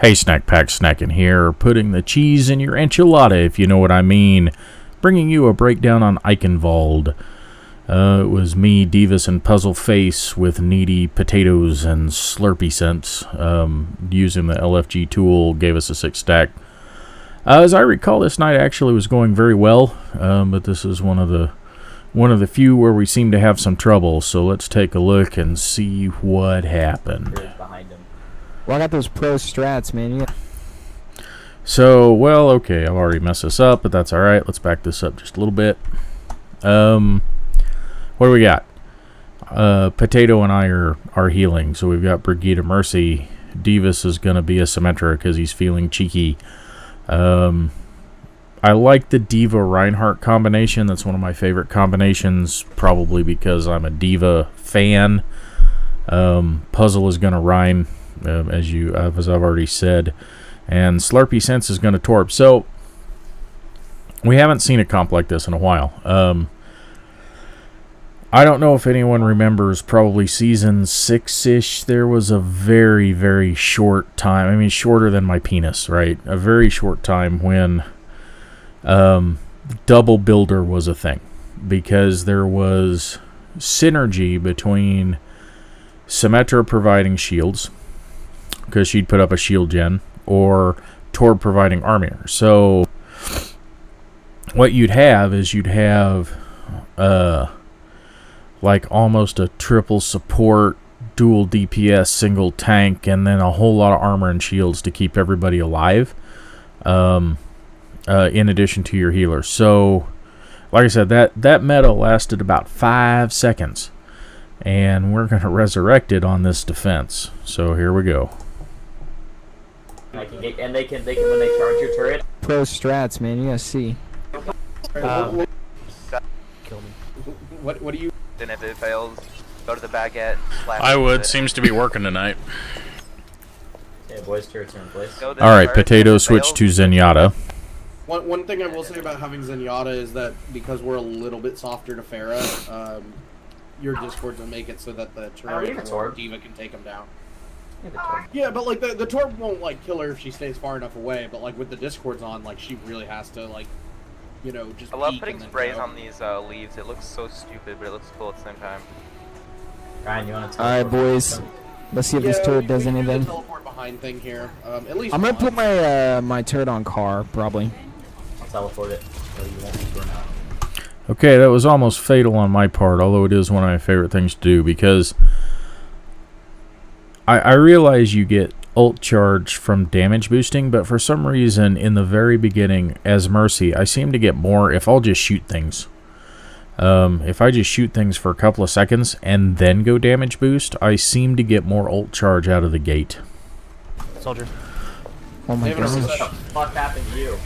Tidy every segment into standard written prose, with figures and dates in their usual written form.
Hey, Snack Pack Snackin' here, putting the cheese in your enchilada, if you know what I mean. Bringing you a breakdown on Eichenwalde. It was me, Divas, and Puzzle Face with needy potatoes and Slurpee scents. Using the LFG tool gave us a 6 stack. As I recall, this night actually was going very well, but this is one of the few where we seem to have some trouble. So let's take a look and see what happened. Well, I got those pro strats, man. Yeah. So, well, okay, I've already messed this up, but that's alright. Let's back this up just a little bit. What do we got? Potato and I are healing, so we've got Brigade of Mercy. Divas is going to be a Symmetra because he's feeling cheeky. I like the Diva Reinhardt combination. That's one of my favorite combinations, probably because I'm a Diva fan. Puzzle is going to Rhyme, as I've already said. And Slurpee Sense is going to Torp. So, we haven't seen a comp like this in a while. I don't know if anyone remembers, probably season 6-ish, there was a very, very short time. I mean, shorter than my penis, right? A very short time when double builder was a thing. Because there was synergy between Symmetra providing shields, because she'd put up a shield gen, or Torb providing armor. So what you'd have is like almost a triple support, dual DPS, single tank, and then a whole lot of armor and shields to keep everybody alive, in addition to your healers. So like I said, that meta lasted about 5 seconds, and we're going to resurrect it on this defense. So here we go. And they can when they charge your turret. Pro strats, man. You gotta see. Kill me. What do you? Then if it fails, go to the baguette. I would. Seems to be working tonight. Yeah, boys, turrets are in place. All right, Potato switch to Zenyatta. One thing I will say about having Zenyatta is that because we're a little bit softer to Pharah, your Discords will make it so that the turret or Diva can take them down. Yeah, but like the Torb won't like kill her if she stays far enough away. But like with the Discords on, like she really has to like, you know, just. I love putting sprays on these leaves. It looks so stupid, but it looks cool at the same time. Ryan, you want to? All right, boys. Let's see if this turret does anything. Teleport behind thing here. At least I'm gonna put my my turret on car probably. I'll teleport it. So you won't be burned out. Okay, that was almost fatal on my part, although it is one of my favorite things to do, because I realize you get ult charge from damage boosting, but for some reason in the very beginning as Mercy, I seem to get more if I'll just shoot things. If I just shoot things for a couple of seconds and then go damage boost, I seem to get more ult charge out of the gate. Soldier. Oh my gosh. What the fuck happened to you?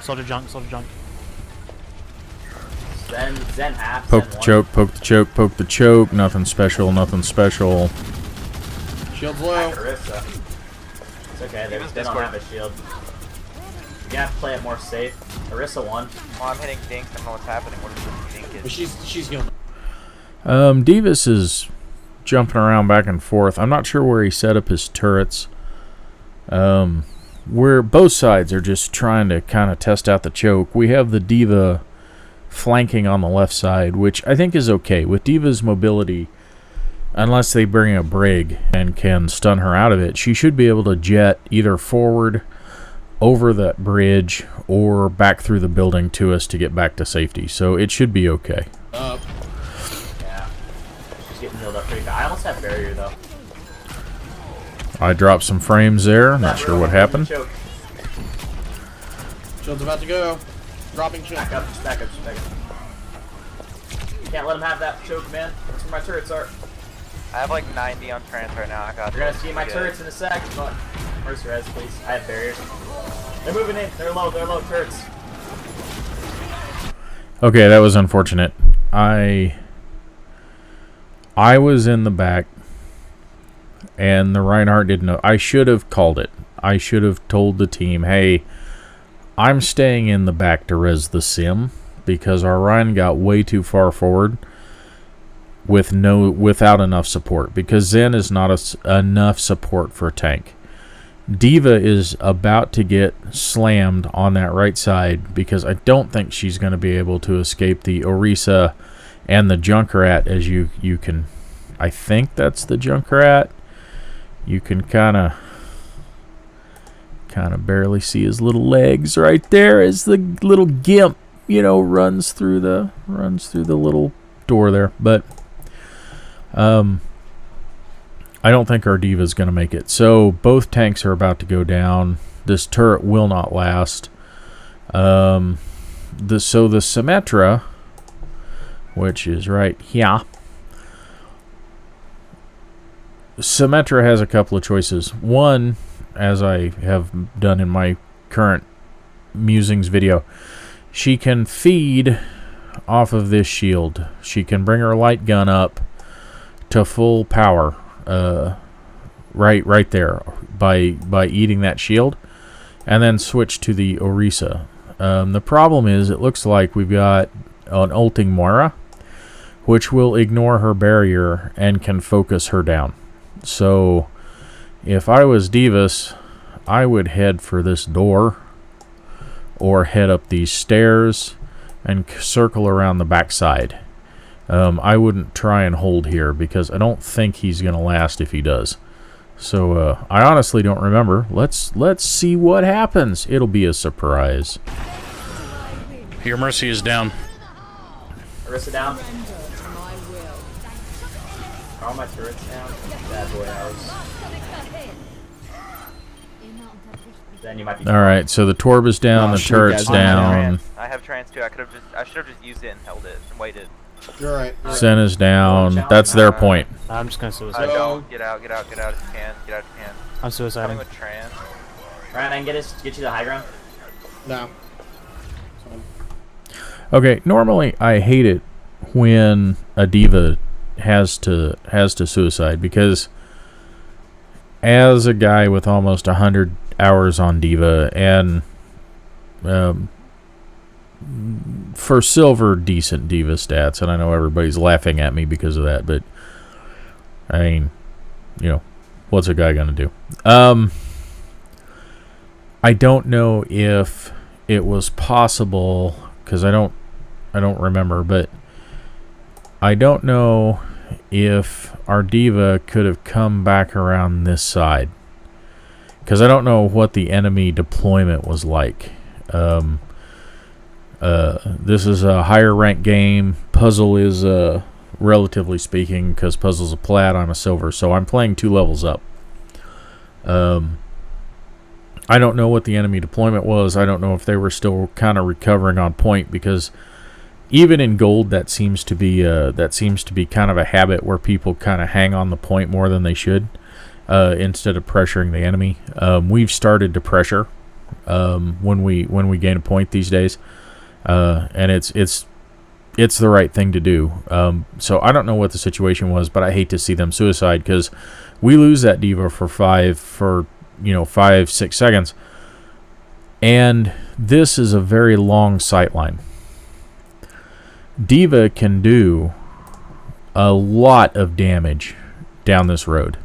Soldier junk, soldier junk. Zen half. Poke the choke, poke the choke, poke the choke. Nothing special, nothing special. Shield's low. It's okay, they don't have a shield. You're gonna have to play it more safe. Orisa won. Well, I'm hitting Dink. I don't know what's happening. What is this Dink is? She's healing. Divas is jumping around back and forth. I'm not sure where he set up his turrets. Where both sides are just trying to kind of test out the choke. We have the Diva flanking on the left side, which I think is okay. With Diva's mobility, unless they bring a Brig and can stun her out of it, she should be able to jet either forward over that bridge or back through the building to us to get back to safety. So it should be okay. Yeah. She's getting healed up pretty fast. I almost have barrier though. I dropped some frames there. Not sure what happened. Shield's about to go. Dropping shield. Back up, back up, back up. You can't let him have that choke, man. That's where my turrets are. I have like 90 on trans right now. I got. You're gonna see my turrets in a sec. But first res, please. I have barriers. They're moving in. They're low turrets. Okay, that was unfortunate. I was in the back, and the Reinhardt didn't know. I should have called it. I should have told the team, hey, I'm staying in the back to res the sim, because our Ryan got way too far forward without enough support, because Zen is not enough support for a tank. Diva is about to get slammed on that right side because I don't think she's going to be able to escape the Orisa and the Junkrat. As you can, I think that's the Junkrat. You can kind of barely see his little legs right there as the little gimp, you know, runs through the little door there. But I don't think our Diva's going to make it. So both tanks are about to go down. This turret will not last. So the Symmetra, which is right here, Symmetra has a couple of choices. One, as I have done in my current musings video, she can feed off of this shield. She can bring her light gun up to full power, right there by eating that shield, and then switch to the Orisa. The problem is, it looks like we've got an ulting Moira, which will ignore her barrier and can focus her down. So if I was Divas, I would head for this door or head up these stairs and circle around the backside. I wouldn't try and hold here because I don't think he's going to last if he does. So I honestly don't remember. Let's see what happens. It'll be a surprise. Your Mercy is down. Orisa down. Are all my turrets down? Bad boy, Then you might be. All right, so the Torb is down, the turret's down. I have trans too. I should have just used it and held it and waited. You're right. Sen is down. That's their point. I'm just gonna suicide. Don't get out if you can. Get out if you can. I'm suiciding. Coming with trans. Ryan, I can get you to the high ground. No. Okay, normally I hate it when a Diva has to suicide, because as a guy with almost 100 hours on Diva and for silver decent Diva stats, and I know everybody's laughing at me because of that, but I mean, you know, what's a guy gonna do? I don't know if it was possible, because I don't remember, but I don't know if our Diva could have come back around this side, because I don't know what the enemy deployment was like. This is a higher ranked game. Puzzle is, relatively speaking, because Puzzle's a Plat, I'm a silver, so I'm playing 2 levels up. I don't know what the enemy deployment was. I don't know if they were still kind of recovering on point, because even in gold, that seems to be kind of a habit where people kind of hang on the point more than they should, instead of pressuring the enemy. We've started to pressure when we gain a point these days, and it's the right thing to do. So I don't know what the situation was, but I hate to see them suicide, because we lose that Diva for 5-6 seconds, and this is a very long sightline. Diva can do a lot of damage down this road,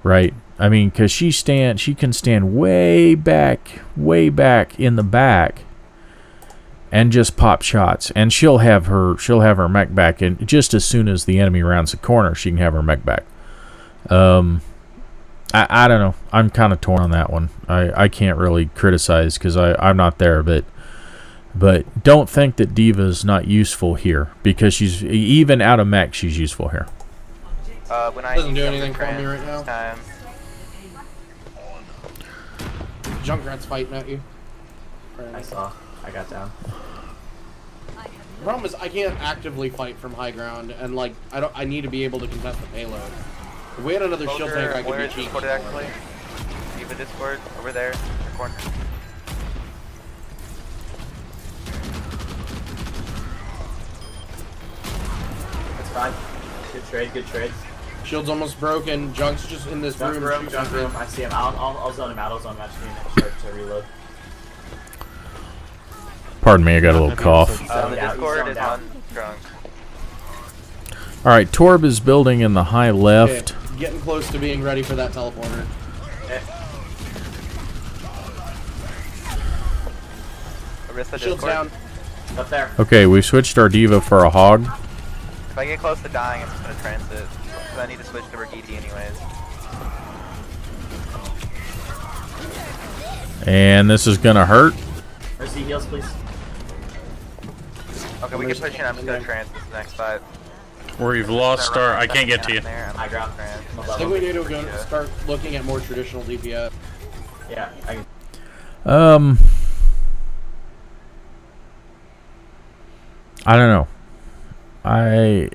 right? I mean, because she can stand way back in the back and just pop shots, and she'll have her mech back, and just as soon as the enemy rounds the corner, she can have her mech back. I don't know. I'm kind of torn on that one. I can't really criticize because I'm not there, but don't think that Diva's not useful here, because she's, even out of mech, she's useful here. When I Doesn't do anything for me right now. Time. Junkrat's fighting at you. I saw. I got down. The problem is I can't actively fight from high ground, and like I need to be able to contest the payload. If we had another shield tank, I could be cheeky. Discord actually. Diva Discord over there in the corner. That's fine. Good trade. Good trade. Shield's almost broken. Junk's just in this Junk room. Junk room. I see him. I'll zone him out. I'll zone him out. Start to reload. Pardon me, I got a little cough. The Discord is on drunk. Alright, Torb is building in the high left. Okay, getting close to being ready for that teleporter. Arista Shield's Discord. down. Up there. Okay, we switched our diva for a hog. If I get close to dying, I'm just gonna transit. Because I need to switch to Brigitte anyways. And this is gonna hurt. Mercy heals, please. Okay, we can push in. I'm just gonna trans this next fight. We've lost our. I can't get to you. I dropped. I think we need to go start looking at more traditional DPS. Yeah, I can. I don't know. I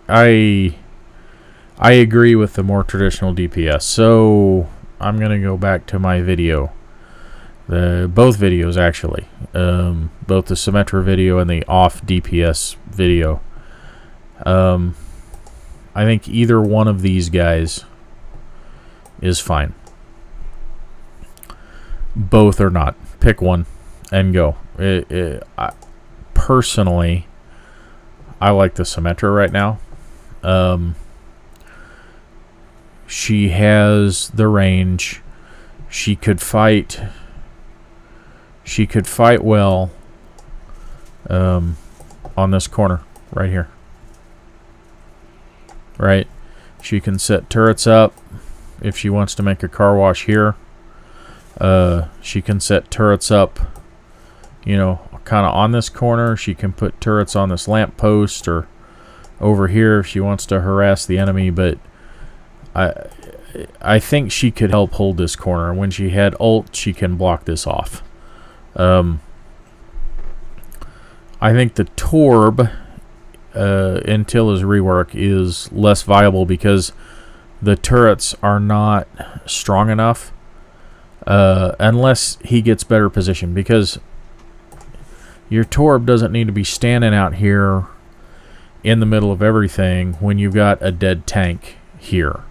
agree with the more traditional DPS. So I'm gonna go back to my video. Both videos actually. Both the Symmetra video and the off DPS video. I think either one of these guys is fine. Both are not. Pick one and go. Personally, I like the Symmetra right now. She has the range. She could fight well on this corner right here. Right? She can set turrets up if she wants to make a car wash here. She can set turrets up, you know, kind of on this corner. She can put turrets on this lamp post or over here if she wants to harass the enemy, but I think she could help hold this corner. When she had ult, she can block this off. I think the Torb until his rework is less viable because the turrets are not strong enough unless he gets better position, because your Torb doesn't need to be standing out here in the middle of everything when you've got a dead tank here,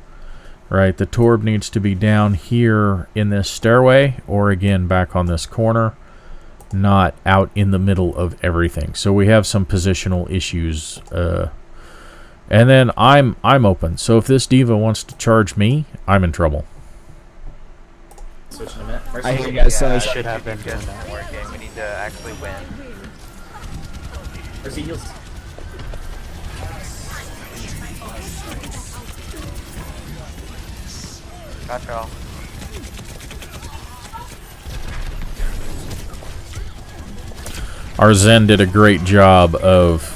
right? The Torb needs to be down here in this stairway or again back on this corner, not out in the middle of everything. So we have some positional issues, and then I'm open. So if this diva wants to charge me, I'm in trouble. Switching a minute. Mercy, I hear you guys say. Should have been doing Just that. working. We need to actually win. Mercy heals. Gotcha all. Our Zen did a great job of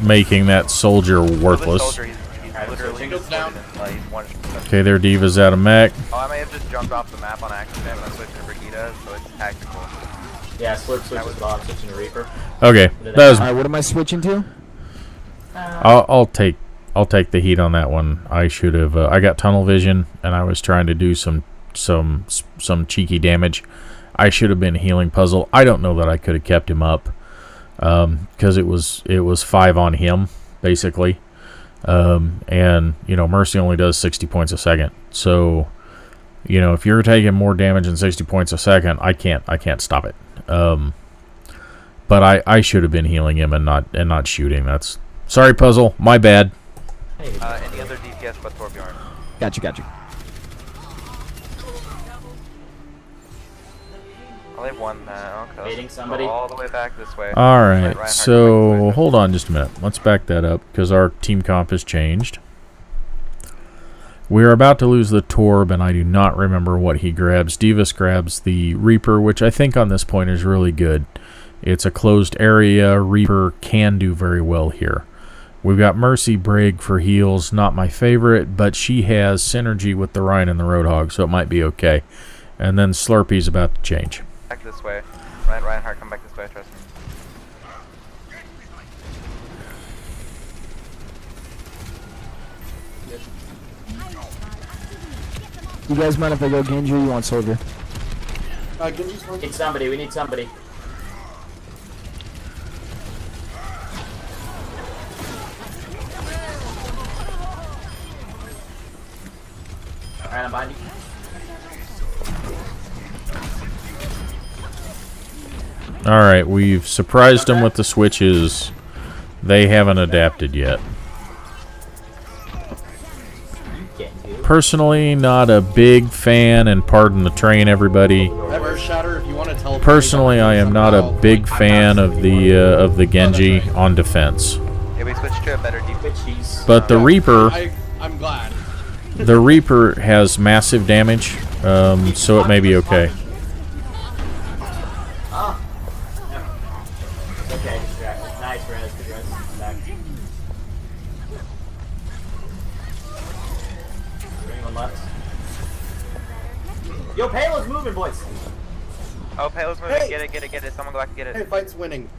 making that soldier worthless. Soldier, he's literally just down. like one. Okay, their diva's out of mech. Oh, I may have just jumped off the map on accident when I switched to Brigitte, so it's tactical. Yeah, Slurp switches Bob, switching to Reaper. Okay, that was. All right, what am I switching to? I'll take the heat on that one. I should have. I got tunnel vision, and I was trying to do some cheeky damage. I should have been healing puzzle. I don't know that I could have kept him up because it was 5 on him basically, and you know Mercy only does 60 points a second. So you know if you're taking more damage than 60 points a second, I can't stop it. But I should have been healing him and not shooting. That's sorry puzzle, my bad. Hey, Any other DPS but Torbjorn? Got you. Oh, they've won that. Okay. Baiting somebody. Go all the way back this way. All Right, right, Reinhardt, so hold on just a minute. Let's back that up because our team comp has changed. We're about to lose the Torb, and I do not remember what he grabs. Divas grabs the Reaper, which I think on this point is really good. It's a closed area. Reaper can do very well here. We've got Mercy Brig for heals, not my favorite, but she has synergy with the Rhine and the Roadhog, so it might be okay. And then Slurpy's about to change. Back this way. Reinhardt, come back this way, trust me. You guys mind if I go Genji or you want Soldier? Genji's fine. need somebody, we need somebody. Alright, I'm behind you. Alright, we've surprised them with the switches. They haven't adapted yet. Personally, not a big fan, and pardon the train, everybody. Ever Shatter, if you want to teleport personally, I am not a big fan of the Genji on defense. Yeah, we switched to a better defense. But the Reaper, I'm glad. the Reaper has massive damage, so it may be okay. Okay, distracted. Nice, Rez. Good Rez. Back. Anyone left? Yo, Payload's moving, boys. Oh, Payload's moving. Hey. Get it. Someone go back and get it. Hey, fight's winning.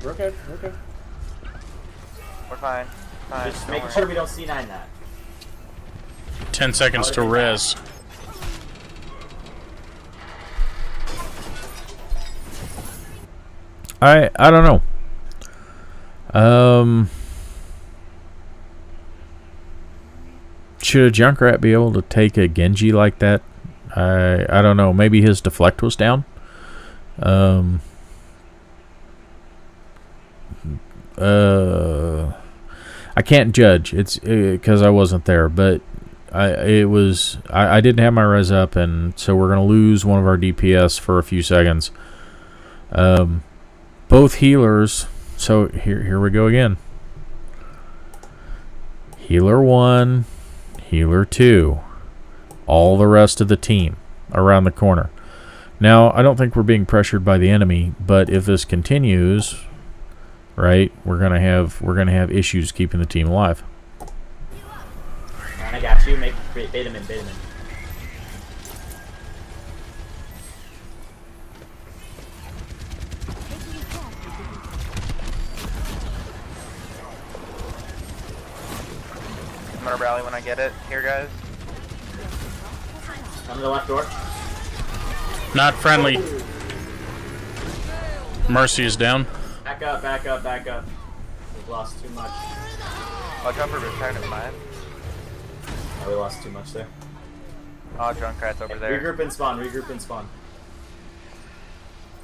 We're okay. We're okay. We're fine. Fine. Just Don't making worry. sure we don't C9 that. 10 seconds to res. I don't know. Should a Junkrat be able to take a Genji like that? I don't know. Maybe his deflect was down. I can't judge. It's because I wasn't there, but I didn't have my res up, and so we're gonna lose one of our DPS for a few seconds. Both healers. So here we go again. Healer 1, healer 2, all the rest of the team around the corner. Now, I don't think we're being pressured by the enemy, but if this continues, right, we're gonna have issues keeping the team alive. And I got you. Bait him in. Bait him in. I'm gonna rally when I get it. Here, guys. Come to the left door. Not friendly. Mercy is down. Back up, back up, back up. We've lost too much. I'll jump for return of mine. Oh, we lost too much there. Oh, Junkrat's over there. Regroup and spawn, regroup and spawn.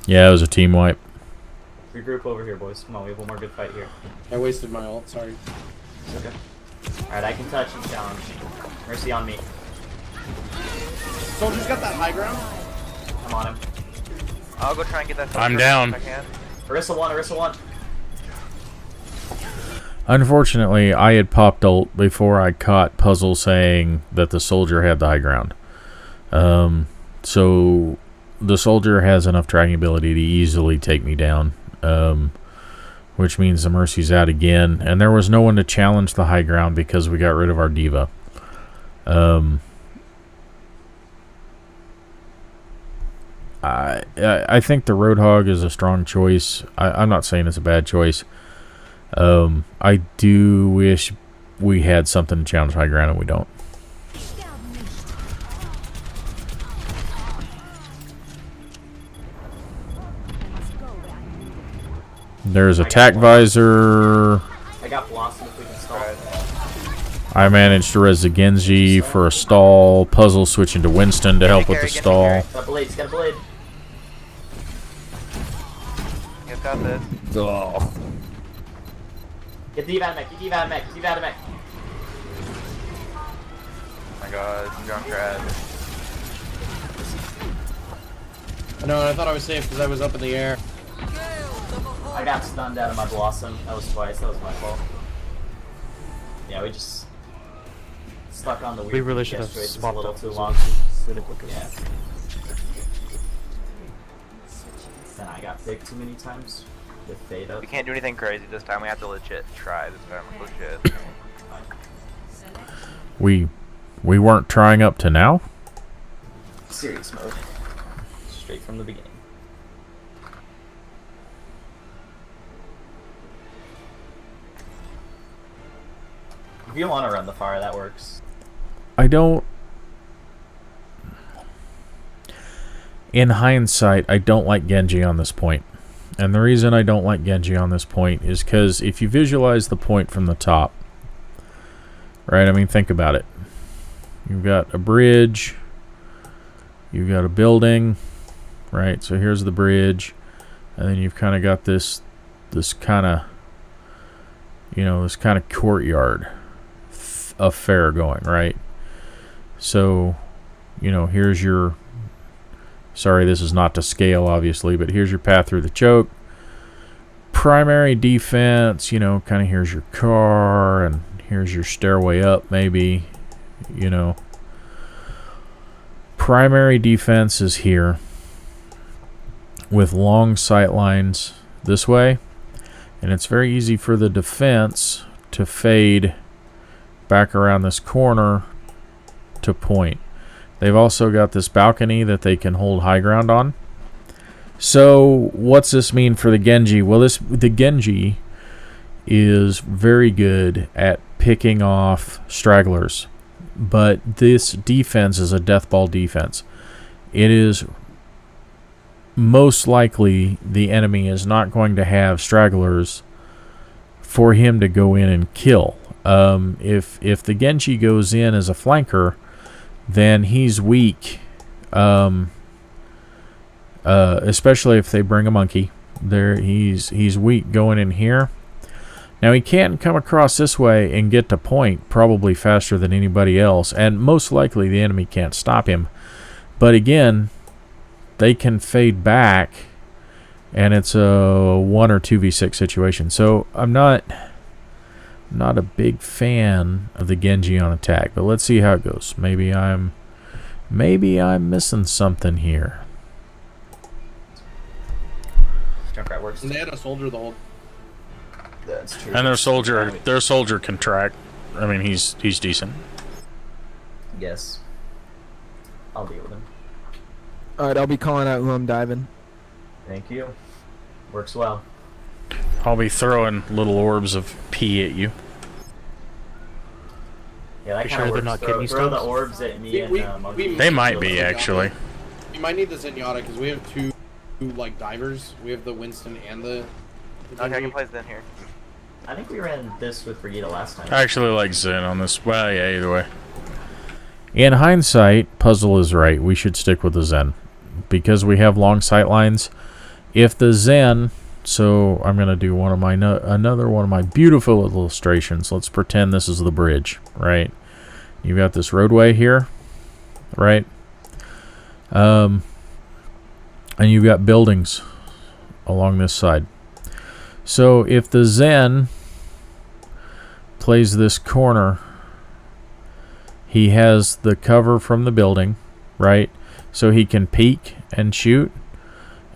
Yeah, it was a team wipe. Regroup over here, boys. Come on, we have one more good fight here. I wasted my ult. Sorry. It's okay. Alright, I can touch and challenge. Mercy on me. Soldier's got that high ground. I'm on him. I'll go try and get that. I'm soldier down. if I can. Orisa 1, Orisa 1. Unfortunately, I had popped ult before I caught Puzzle saying that the soldier had the high ground. So the soldier has enough tracking ability to easily take me down, which means the Mercy's out again. And there was no one to challenge the high ground because we got rid of our diva. I think the Roadhog is a strong choice. I'm not saying it's a bad choice. I do wish we had something to challenge high ground, and we don't. There's attack visor. I got Blossom if we can stall. I managed to res the Genji for a stall. Puzzle switching to Winston to help with the stall. Got a blade, he's got a blade. You guys got this. Oh. Get the evac mech, get the evac mech, get the evac mech. Oh my god, Junkrat. I know, and I thought I was safe because I was up in the air. I got stunned out of my Blossom. That was twice, that was my fault. Yeah, we just stuck on the weird We really should DPS have choices swapped a little up too so long. Yeah. Then I got big too many times with Fade up. We can't do anything crazy this time. We have to legit try this time. Legit. We weren't trying up to now. Serious mode. Straight from the beginning. If you want to run the fire, that works. I don't. In hindsight, I don't like Genji on this point. And the reason I don't like Genji on this point is because if you visualize the point from the top, right? I mean, think about it. You've got a bridge. You've got a building, right? So here's the bridge. And then you've kind of got this kind of, this kind of courtyard affair going, right? So, here's your Sorry, this is not to scale, obviously, but here's your path through the choke. Primary defense, you know, kind of here's your car, and here's your stairway up, maybe, you know. Primary defense is here with long sight lines this way, and it's very easy for the defense to fade back around this corner to point. They've also got this balcony that they can hold high ground on. So what's this mean for the Genji? Well, the Genji is very good at picking off stragglers, but this defense is a death ball defense. It is most likely the enemy is not going to have stragglers for him to go in and kill. If the Genji goes in as a flanker, then he's weak, especially if they bring a monkey. He's weak going in here. Now he can come across this way and get to point probably faster than anybody else, and most likely the enemy can't stop him. But again, they can fade back, and it's a 1 or 2v6 situation. So I'm not a big fan of the Genji on attack, but let's see how it goes. Maybe I'm missing something here. Junkrat works. And they had a soldier the whole. That's true. And their soldier can track. I mean, he's decent. Yes. I'll deal with him. Alright, I'll be calling out who I'm diving. Thank you. Works well. I'll be throwing little orbs of pee at you. Yeah, that You kind sure of they're works. not Throw kidney the stones? orbs at me and Monkey. They might be, actually. We might need the Zenyatta because we have two like divers. We have the Winston and the Okay, I can play Zen here. I think we ran this with Brigida last time. I actually like Zen on this. Well, yeah, either way. In hindsight, Puzzle is right. We should stick with the Zen because we have long sight lines. If the Zen, so I'm going to do another one of my beautiful illustrations. Let's pretend this is the bridge, right? You've got this roadway here, right? And you've got buildings along this side. So if the Zen plays this corner, he has the cover from the building, right? So he can peek and shoot,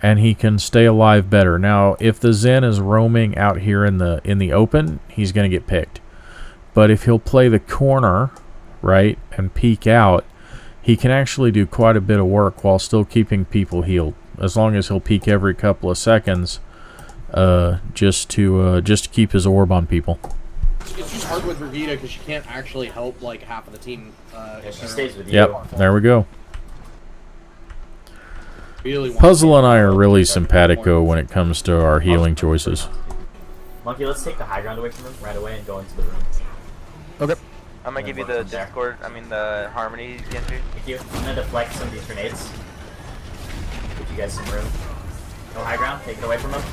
and he can stay alive better. Now, if the Zen is roaming out here in the open, he's going to get picked. But if he'll play the corner, right, and peek out, he can actually do quite a bit of work while still keeping people healed. As long as he'll peek every couple of seconds, just to keep his orb on people. It's just hard with Brigida because she can't actually help like half of the team. Yeah, she stays with you. Yep, there we go. Really Puzzle and I are really simpatico when it comes to our healing choices. Monkey, let's take the high ground away from him right away and go into the room. Okay. I'm gonna give you the Discord, the Harmony Genji. Thank you. I'm gonna deflect some of these grenades. Give you guys some room. No high ground, take it away from him.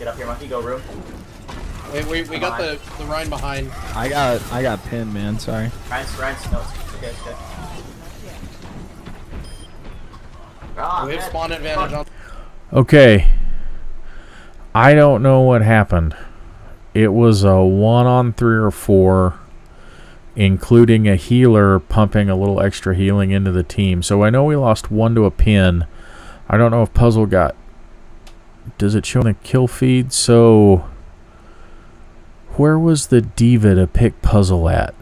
Get up here, Monkey, go room. Wait, we got the Rhine behind. I got pinned, man. Sorry. Ryan's, no, it's okay, it's good. Ah, We have man. spawn advantage on. Okay. I don't know what happened. It was a 1-on-3 or 4, including a healer pumping a little extra healing into the team. So I know we lost 1 to a pin. I don't know if Puzzle got... Does it show the kill feed? So... Where was the diva to pick Puzzle at?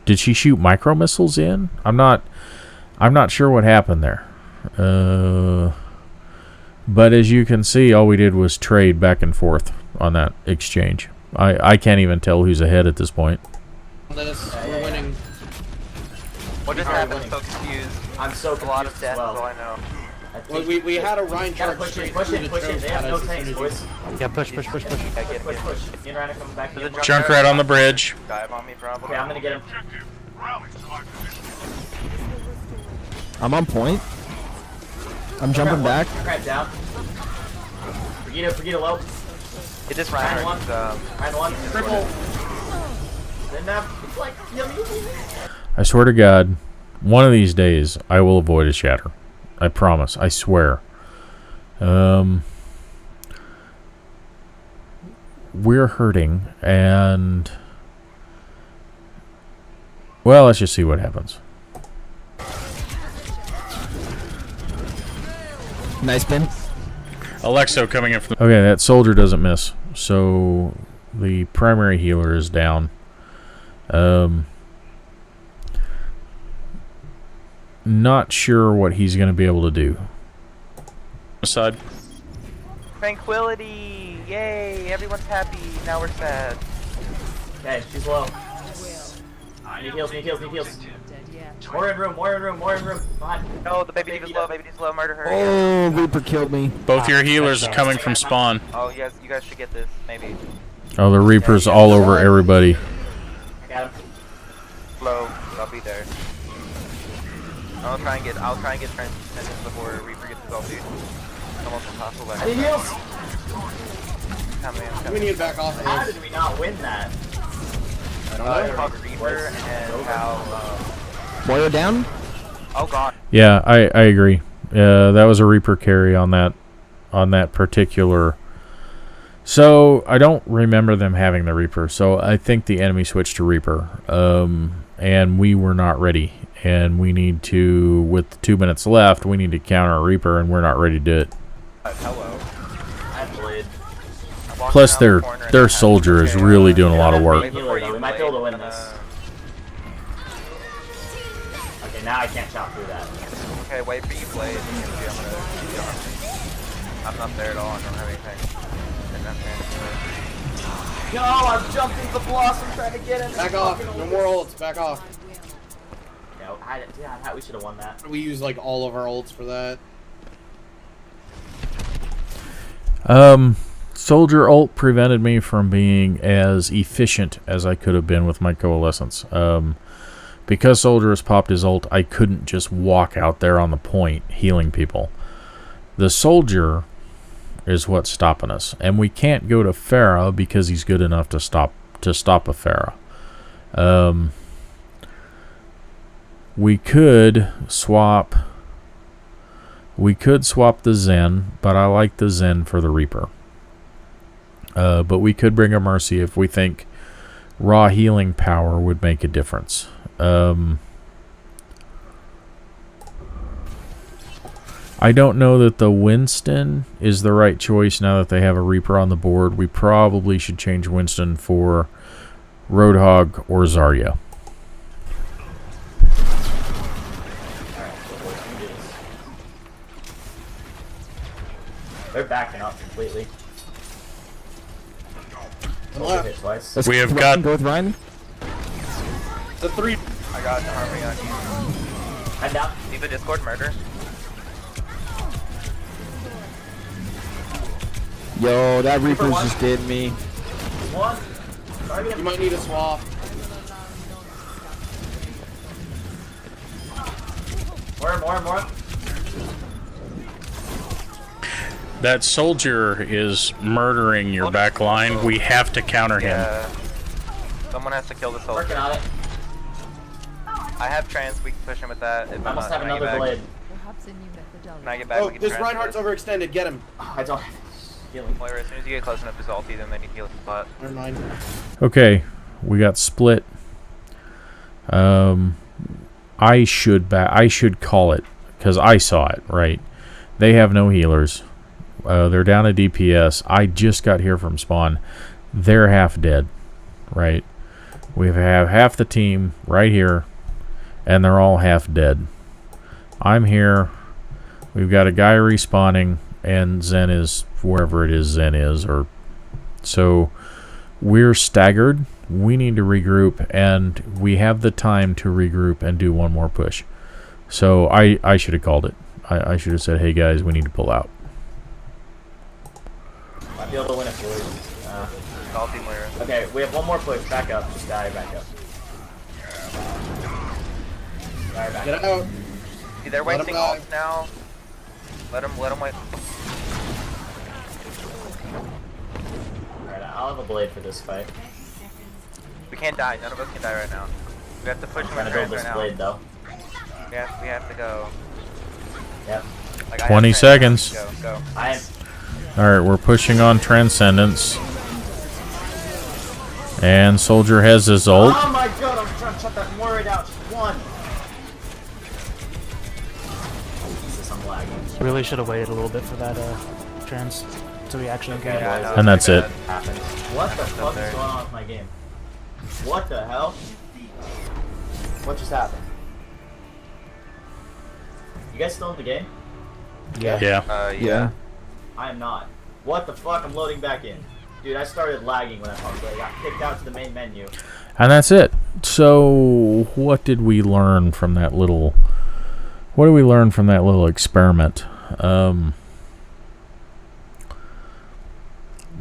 Did she shoot micro missiles in? I'm not sure what happened there. But as you can see, all we did was trade back and forth on that exchange. I can't even tell who's ahead at this point. We're winning. What just happened? I'm so confused. I'm so A lot of confused death, as that's all well. I know. Well, we had a Rhine Gotta charge push straight in, push through in, the push in. choke They at have no us as tanks, soon as boys. Yeah, push. Push, push. Me and Ryan are coming back. There's a Junkrat on the bridge. Dive on me, probably. Okay, I'm gonna get him. I'm on point. I'm jumping back. Junkrat down. Brigida low. Hit this Ryan Ryan. one. Triple. Then like, I swear to God, one of these days I will avoid a shatter. I promise. I swear. We're hurting, and well, let's just see what happens. Nice pin. Alexo coming in from the... Okay, that soldier doesn't miss, so the primary healer is down. Not sure what he's going to be able to do. side. Tranquility! Yay! Everyone's happy. Now we're sad. Okay, she's low. Need heals, need heals, need heals. More in room, more in room, more in room. Behind. No, the baby D was low. Baby D's low. Murder her. Oh, Reaper killed me. Both your healers are coming from spawn. Oh, yes, you guys should get this. Maybe. Oh, the Reaper's all over everybody. I got him. Low. I'll be there. I'll try and get transcendence before Reaper gets his ulti. Almost impossible. I need heals! We need to back off. How did we not win that? I don't know. Called Reaper and how. Moira down? Oh god. Yeah, I agree. That was a Reaper carry on that particular. So I don't remember them having the Reaper. So I think the enemy switched to Reaper, and we were not ready. And we need to, with 2 minutes left, we need to counter a Reaper, and we're not ready to do it. Hello. I played. Plus, their soldier is really doing a lot of work. We might be able to win this. Okay, now I can't chop through that. Okay, wait for you, Blade. I'm not there at all. I don't have anything. No, I'm jumping the blossom trying to get him. Back off. No more ults. Back off. Yeah, we should have won that. We use like all of our ults for that. Soldier ult prevented me from being as efficient as I could have been with my coalescence. Because Soldier has popped his ult, I couldn't just walk out there on the point healing people. The Soldier is what's stopping us, and we can't go to Pharah because he's good enough to stop a Pharah. We could swap the Zen, but I like the Zen for the Reaper. But we could bring a Mercy if we think raw healing power would make a difference. I don't know that the Winston is the right choice now that they have a Reaper on the board. We probably should change Winston for Roadhog or Zarya. They're backing up completely. Hit twice. We have got... Go with Ryan? The 3. I got the harmony on you. I'm down. Leave the Discord murder. Yo, that Reaper's just getting me. One. You might need a swap. More. That soldier is murdering your back line. We have to counter him. Yeah. Someone has to kill the soldier. Working on it. I have trans, we can push him with that. If I must have when I get another back. blade. When I get back, Oh, we can this trans Reinhardt's overextended. Get him. I don't have healing. Moira, as soon as you get close enough to ulti, then you heal his spot. Never mind. Okay, we got split. I should call it because I saw it, right? They have no healers. They're down a DPS. I just got here from spawn. They're half dead, right? We have half the team right here, and they're all half dead. I'm here. We've got a guy respawning, and Zen is wherever it is Zen is. So we're staggered. We need to regroup, and we have the time to regroup and do one more push. So I should have called it. I should have said, hey guys, we need to pull out. Might be able to win it for you. Ulti Moira. Okay, we have one more push. Back up. Just die. Back up. Die, back Get up. out. See, they're Let him wasting die. ults now. Let him wait. Alright, I'll have a blade for this fight. We can't die. None of us can die right now. We have to push I'm him trying with to build trans this right now. blade though. We have to go. Yep. Like, I have 20 Transcendence. seconds. Go. I am. Alright, we're pushing on Transcendence. And Soldier has his ult. Oh my god, I'm trying to shut that Moira down. She's one. Jesus, I'm lagging. Really should have waited a little bit for that trans to be actually engaged. Yeah, I know, And that's pretty it. bad. Happened. What the fuck is going on with my game? What the hell? What just happened? You guys still in the game? Yeah. Yeah. Yeah. I am not. What the fuck? I'm loading back in. Dude, I started lagging when I got kicked out to the main menu. And that's it. So, what did we learn from that little... What did we learn from that little experiment?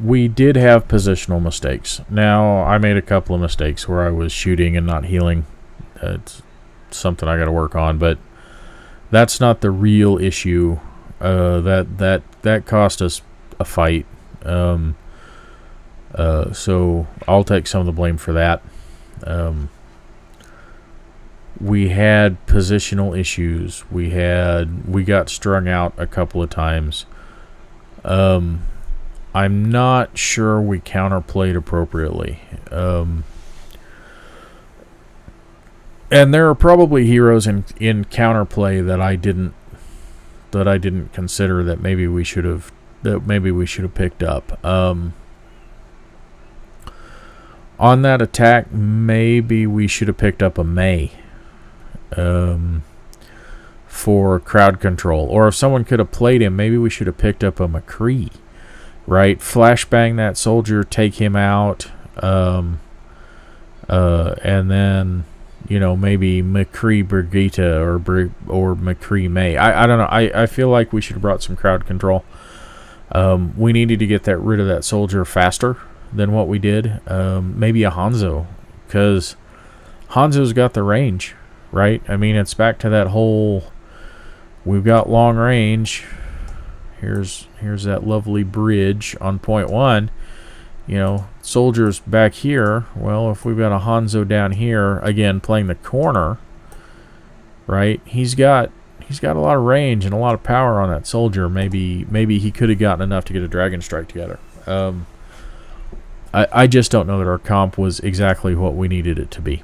We did have positional mistakes. Now, I made a couple of mistakes where I was shooting and not healing. It's something I got to work on, but that's not the real issue. That cost us a fight. So I'll take some of the blame for that. We had positional issues. We got strung out a couple of times. I'm not sure we counterplayed appropriately. And there are probably heroes in counterplay that I didn't consider that maybe we should have picked up. On that attack, maybe we should have picked up a Mei for crowd control. Or if someone could have played him, maybe we should have picked up a McCree. Right? Flashbang that soldier, take him out, and then, you know, maybe McCree Brigitte or McCree Mei. I don't know. I feel like we should have brought some crowd control. We needed to get rid of that soldier faster than what we did. Maybe a Hanzo, because Hanzo's got the range, right? I mean, it's back to that whole, we've got long range. Here's that lovely bridge on point 1. You know, soldiers back here. Well, if we've got a Hanzo down here, again, playing the corner, right? He's got a lot of range and a lot of power on that soldier. Maybe he could have gotten enough to get a Dragon Strike together. I just don't know that our comp was exactly what we needed it to be,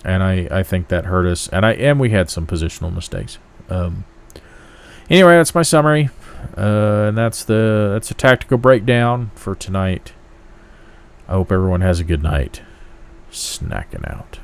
and I think that hurt us. And we had some positional mistakes. Anyway, that's my summary, and that's a tactical breakdown for tonight. I hope everyone has a good night. Snacking out.